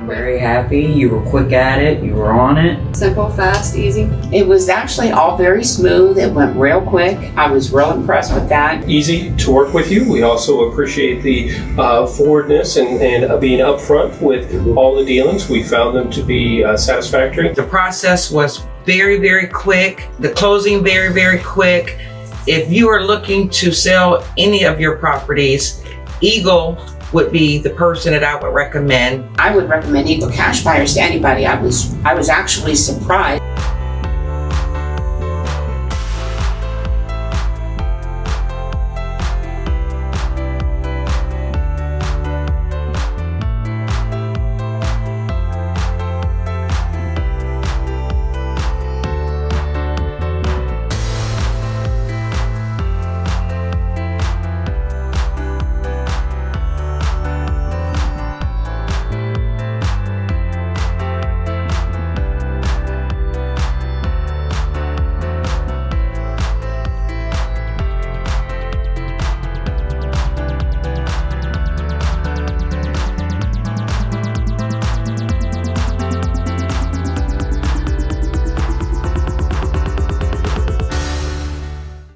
very happy. You were quick at it. You were on it. Simple, fast, easy. It was actually all very smooth. It went real quick. I was real impressed with that. Easy to work with you. We also appreciate the forwardness and being upfront with all the dealings. We found them to be satisfactory. The process was very, very quick. The closing very, very quick. If you are looking to sell any of your properties, Eagle would be the person that I would recommend. I would recommend Eagle Cash Buyers to anybody. I was actually surprised.